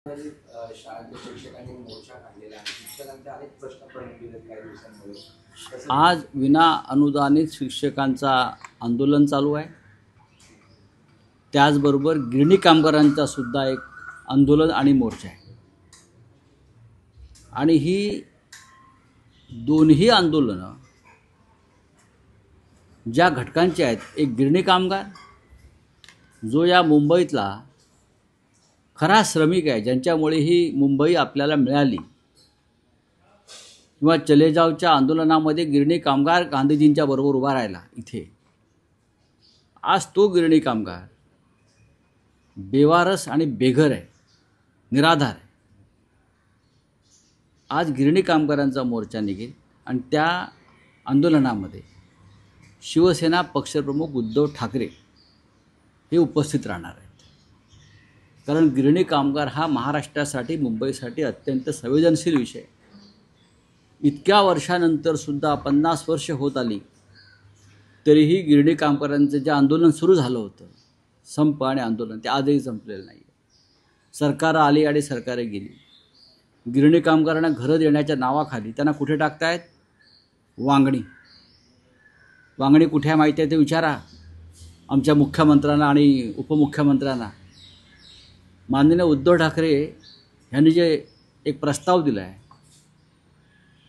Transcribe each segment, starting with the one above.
शाळेतल्या शिक्षकांनी मोर्चा काढलेला आहे. शिक्षकांचे अनेक प्रश्न प्रलंबित आहेत काही दिवसांमध्ये. आज विना अनुदानित शिक्षकांचा आंदोलन चालू आहे. त्याचबरोबर गिरणी कामगारांचा सुद्धा एक आंदोलन आणि मोर्चा आहे. आणि ही दोन्ही आंदोलनं ज्या घटकांची आहेत, एक गिरणी कामगार जो या मुंबईतला खरा श्रमिक आहे, ज्यांच्यामुळे ही मुंबई आपल्याला मिळाली, किंवा चले जावच्या आंदोलनामध्ये गिरणी कामगार गांधीजींच्या बरोबर उभा राहिला इथे. आज तो गिरणी कामगार बेवारस आणि बेघर आहे, निराधार आहे. आज गिरणी कामगारांचा मोर्चा निघेल आणि त्या आंदोलनामध्ये शिवसेना पक्षप्रमुख उद्धव ठाकरे हे उपस्थित राहणार आहेत. कारण गिरणी कामगार हा महाराष्ट्रासाठी, मुंबईसाठी अत्यंत संवेदनशील विषय. इतक्या वर्षानंतरसुद्धा 50 वर्ष होत आली तरीही गिरणी कामगारांचं जे आंदोलन सुरू झालं होतं, संप आणि आंदोलन, ते आजही संपलेलं नाही. सरकारं आली आणि सरकारे गेली. गिरणी कामगारांना घरं देण्याच्या नावाखाली त्यांना कुठे टाकतायत? वांगणी. वांगणी कुठे आहे माहिती आहे ते विचारा आमच्या मुख्यमंत्र्यांना आणि उपमुख्यमंत्र्यांना. माननीय उद्धव ठाकरे यांनी जे एक प्रस्ताव दिला आहे,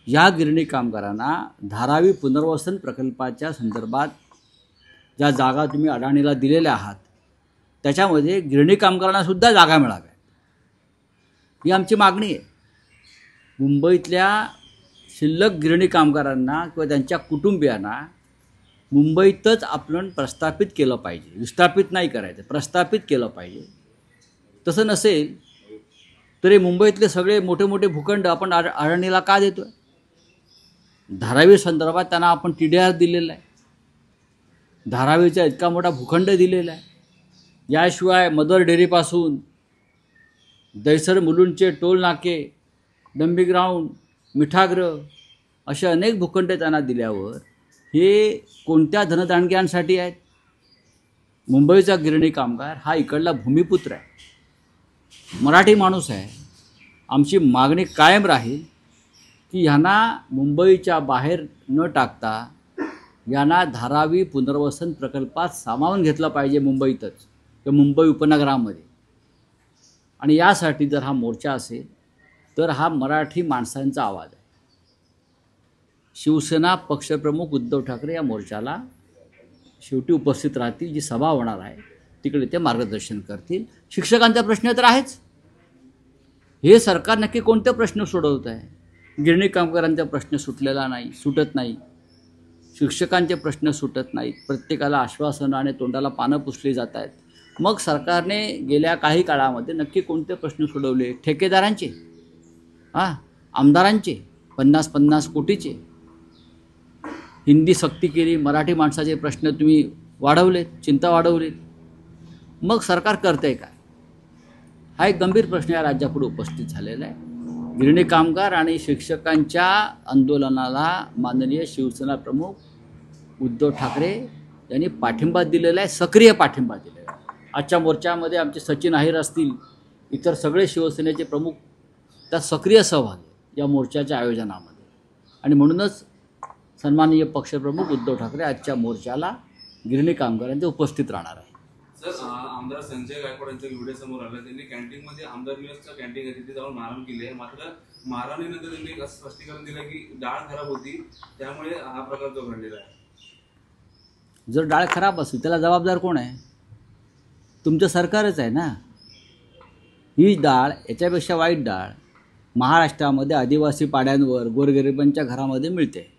या गिरणी कामगारांना धारावी पुनर्वसन प्रकल्पाच्या संदर्भात ज्या जागा तुम्ही अडाणीला दिलेल्या आहात, त्याच्यामध्ये गिरणी कामगारांनासुद्धा जागा मिळाव्या, ही आमची मागणी आहे. मुंबईतल्या शिल्लक गिरणी कामगारांना किंवा त्यांच्या कुटुंबियांना मुंबईतच आपण प्रस्थापित केलं पाहिजे. विस्थापित नाही करायचं, प्रस्थापित केलं पाहिजे. तसं नसेल तरी मुंबईतले सगळे मोठे मोठे भूखंड आपण अडाणीला का देतो आहे? धारावी संदर्भात त्यांना आपण TDR दिलेला आहे. धारावीचा इतका मोठा भूखंड दिलेला आहे. याशिवाय मदर डेअरीपासून दैसर मुलुंडचे टोल नाके, डंबी ग्राउंड, मिठागृह असे अनेक भूखंड त्यांना दिल्यावर हे कोणत्या धनदांडग्यांसाठी आहेत? मुंबईचा गिरणी कामगार हा इकडला भूमिपुत्र आहे, मराठी माणूस आहे. आमची मागणी कायम राहील की ह्यांना मुंबईच्या बाहेर न टाकता यांना धारावी पुनर्वसन प्रकल्पात सामावून घेतलं पाहिजे, मुंबईतच किंवा मुंबई उपनगरामध्ये. आणि यासाठी जर हा मोर्चा असेल तर हा मराठी माणसांचा आवाज आहे. शिवसेना पक्षप्रमुख उद्धव ठाकरे या मोर्चाला शेवटी उपस्थित राहतील. जी सभा होणार आहे तिकडे ते मार्गदर्शन करतील. शिक्षकांचा प्रश्न तर आहेच. हे सरकार नक्की कोणते प्रश्न सोडवत आहे? गिरणी कामगारांचा प्रश्न सुटलेला नाही, सुटत नाही. शिक्षकांचे प्रश्न सुटत नाहीत. प्रत्येकाला आश्वासनं आणि तोंडाला पानं पुसली जात आहेत. मग सरकारने गेल्या काही काळामध्ये नक्की कोणते प्रश्न सोडवले? ठेकेदारांचे, आमदारांचे 50-50 कोटीचे. हिंदी सक्ती केली, मराठी माणसाचे प्रश्न तुम्ही वाढवलेत, चिंता वाढवलीत. मग सरकार करतंय काय? हा एक गंभीर प्रश्न या राज्यापुढे उपस्थित झालेला आहे. गिरणी कामगार आणि शिक्षकांच्या आंदोलनाला माननीय शिवसेना प्रमुख उद्धव ठाकरे यांनी पाठिंबा दिलेला आहे, सक्रिय पाठिंबा दिलेला आहे. आजच्या मोर्चामध्ये आमचे सचिन अहिर असतील, इतर सगळे शिवसेनेचे प्रमुख त्यात सक्रिय सहभागी या मोर्चाच्या आयोजनामध्ये. आणि म्हणूनच सन्माननीय पक्षप्रमुख उद्धव ठाकरे आजच्या मोर्चाला गिरणी कामगारांचे उपस्थित राहणार आहे. सर, आमदार संजय गायकवाड यांचा व्हिडिओ समोर आला. त्यांनी कॅन्टीनमध्ये आमदार मिलचं कॅन्टीन आहे तिथे जाऊन मारहाण केली आहे. मात्र मारहाणीनंतर त्यांनी एक स्पष्टीकरण दिलं की डाळ खराब होती, त्यामुळे हा प्रकार जो घडलेला आहे. जर डाळ खराब असेल त्याला जबाबदार कोण आहे? तुमचं सरकारच आहे ना. ही डाळ, याच्यापेक्षा वाईट डाळ महाराष्ट्रामध्ये आदिवासी पाड्यांवर गोरगरिबांच्या घरामध्ये मिळते.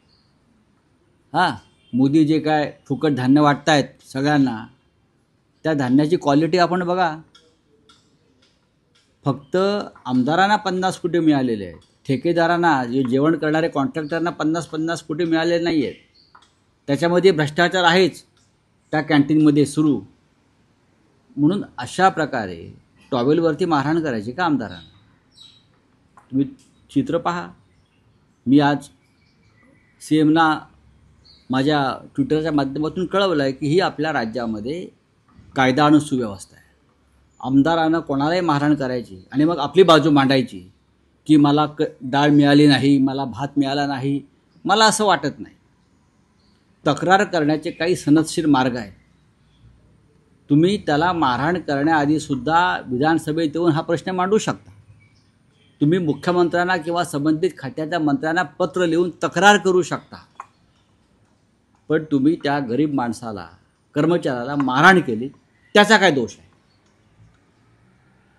मोदी जे काय फुकट धान्य वाटतायत सगळ्यांना, त्या धान्याची क्वालिटी आपण बघा. फक्त आमदारांना 50 कोटी मिळालेले आहेत, ठेकेदारांना, जे जेवण करणारे कॉन्ट्रॅक्टरना 50-50 कोटी मिळालेले नाही आहेत. त्याच्यामध्ये भ्रष्टाचार आहेच त्या कॅन्टीनमध्ये सुरू. म्हणून अशा प्रकारे टॉवेलवरती मारहाण करायची का आमदारांना? तुम्ही चित्र पहा. मी आज CMना माझ्या ट्विटरच्या माध्यमातून कळवलं आहे की ही आपल्या राज्यामध्ये कायदा आणि सुव्यवस्था आहे. आमदारानं कोणालाही मारहाण करायची आणि मग आपली बाजू मांडायची की मला डाळ मिळाली नाही, मला भात मिळाला नाही, मला असं वाटत नाही. तक्रार करण्याचे काही सनदशीर मार्ग आहेत. तुम्ही त्याला मारहाण करण्याआधीसुद्धा विधानसभेत येऊन हा प्रश्न मांडू शकता. तुम्ही मुख्यमंत्र्यांना किंवा संबंधित खात्याच्या मंत्र्यांना पत्र लिहून तक्रार करू शकता. पण तुम्ही त्या गरीब माणसाला, कर्मचाऱ्याला मारहाण केली, त्याचा काय दोष आहे?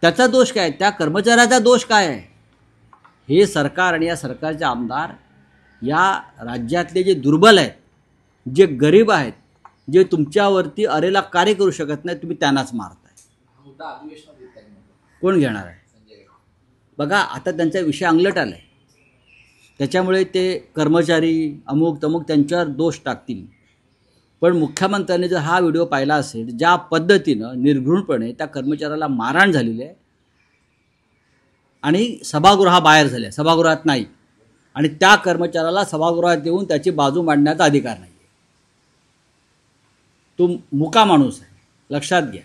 त्याचा दोष काय? त्या कर्मचाऱ्याचा दोष काय आहे? हे सरकार आणि या सरकारचे आमदार या राज्यातले जे दुर्बल आहेत, जे गरीब आहेत, जे तुमच्यावरती अरेला कार्य करू शकत नाही, तुम्ही त्यांनाच मारताय. हा मुद्दा अधिवेशनात येत आहे. कोण घेणार आहे? संजय गायकवाड. बघा, आता त्यांचा विषय अंगलट आला आहे. त्याच्यामुळे ते कर्मचारी अमुक तमुक त्यांच्यावर दोष टाकतील. पण मुख्यमंत्र्यांनी जर हा व्हिडिओ पाहिला असेल, ज्या पद्धतीनं निर्घृणपणे त्या कर्मचाऱ्याला मारहाण झालेली आहे आणि सभागृहाबाहेर झाले, सभागृहात नाही, आणि त्या कर्मचाऱ्याला सभागृहात येऊन त्याची बाजू मांडण्याचा अधिकार नाही. तो मुका माणूस आहे, लक्षात घ्या.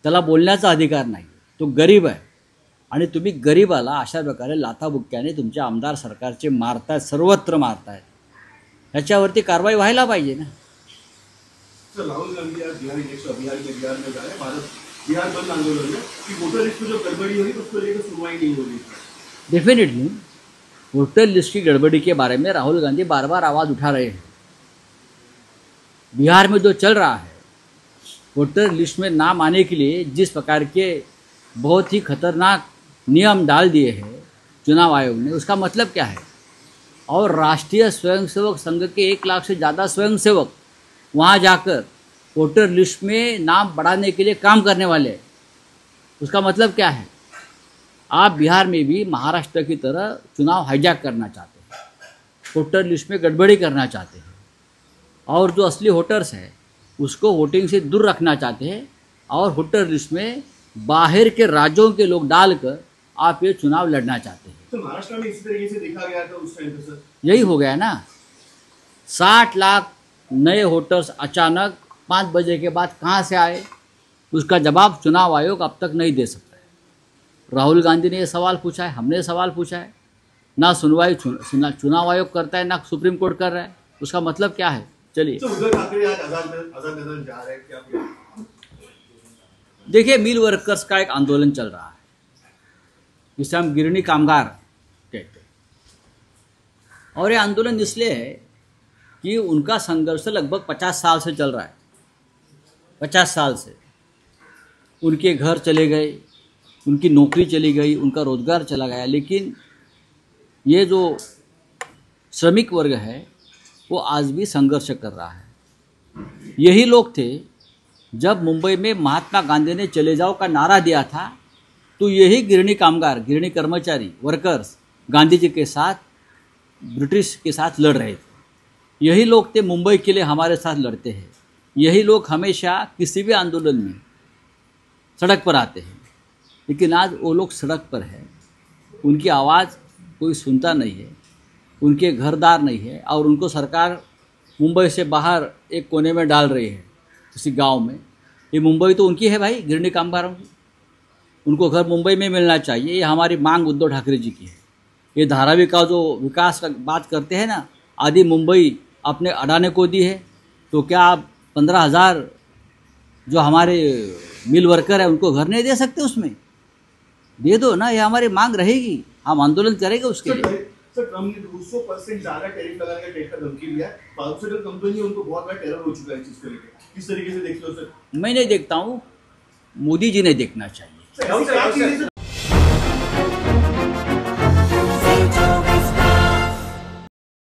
त्याला बोलण्याचा अधिकार नाही. तो गरीब आहे आणि तुम्ही गरीबाला अशा प्रकारे लाथाबुक्क्याने तुमचे आमदार सरकारचे मारतायत, सर्वत्र मारतायत. ह्याच्यावरती कारवाई व्हायला पाहिजे ना. सर, राहुल गांधी आज बिहार इलेक्शन बिहार में जा रहे हैं. भारत बिहार बंद आंदोलन में कि वोटर लिस्ट में जो गड़बड़ी हुई उसको लेकर सुनवाई नहीं हो रही. डेफिनेटली वोटर लिस्ट की गड़बड़ी के बारे में राहुल गांधी बार बार आवाज़ उठा रहे हैं. बिहार में जो चल रहा है, वोटर लिस्ट में नाम आने के लिए जिस प्रकार के बहुत ही खतरनाक नियम डाल दिए हैं चुनाव आयोग ने, उसका मतलब क्या है? और राष्ट्रीय स्वयंसेवक संघ के 1 लाख से ज़्यादा स्वयंसेवक वहाँ जाकर वोटर लिस्ट में नाम बढ़ाने के लिए काम करने वाले हैं. उसका मतलब क्या है? आप बिहार में भी महाराष्ट्र की तरह चुनाव हाईजैक करना चाहते हैं, वोटर लिस्ट में गड़बड़ी करना चाहते हैं, और जो असली वोटर्स है उसको वोटिंग से दूर रखना चाहते हैं, और वोटर लिस्ट में बाहर के राज्यों के लोग डालकर आप ये चुनाव लड़ना चाहते हैं. तो महाराष्ट्र में इसी तरीके से देखा गया था उस टाइम पे सर. यही हो गया ना. 60 लाख नए वोटर्स अचानक 5 बजे के बाद कहाँ से आए? उसका जवाब चुनाव आयोग अब तक नहीं दे सकता है. राहुल गांधी ने ये सवाल पूछा है, हमने सवाल पूछा है. ना सुनवाई चुनाव आयोग करता है, ना सुप्रीम कोर्ट कर रहा है. उसका मतलब क्या है? चलिए, तो उद्धव ठाकरे आज आजाद मैदान जा रहे हैं. क्या देखिए, मिल वर्कर्स का एक आंदोलन चल रहा है जिसे हम गिरनी कामगार कहते हैं. और ये आंदोलन इसलिए है कि उनका संघर्ष लगभग 50 साल से चल रहा है. 50 साल से उनके घर चले गए, उनकी नौकरी चली गई, उनका रोजगार चला गया. लेकिन ये जो श्रमिक वर्ग है वो आज भी संघर्ष कर रहा है. यही लोग थे जब मुंबई में महात्मा गांधी ने चले जाओ का नारा दिया था, तो यही गिरनी कामगार, गिरनी कर्मचारी, वर्कर्स गांधी जी के साथ, ब्रिटिश के साथ लड़ रहे थे. यही लोग थे मुंबई के लिए हमारे साथ लड़ते हैं. यही लोग हमेशा किसी भी आंदोलन में सड़क पर आते हैं. लेकिन आज वो लोग सड़क पर है, उनकी आवाज़ कोई सुनता नहीं है, उनके घरदार नहीं है, और उनको सरकार मुंबई से बाहर एक कोने में डाल रही है, किसी गांव में. ये मुंबई तो उनकी है भाई, गिरनी कामगारों की. उनको घर मुंबई में मिलना चाहिए. ये हमारी मांग उद्धव ठाकरे जी की है. ये धारावी का जो विकास का बात करते हैं ना, आधी मुंबई अपने अडाने को दी है, तो क्या आप 15,000 जो हमारे मिल वर्कर है उनको घर नहीं दे सकते? उसमें दे दो ना. ये हमारी मांग रहेगी, हम आंदोलन करेंगे उसके लिए. सर, ट्रम्प ने 200% ज्यादा टैरिफ लगाने का टेक का धमकी दिया है. फार्मास्यूटिकल कंपनी उनको बहुत बड़ा टेरर हो चुका है इस चीज को लेकर. किस तरीके से देखते हो सर? मैं नहीं देखता हूँ, मोदी जी ने देखना चाहिए. सर, ऐसी क्या चीज़ है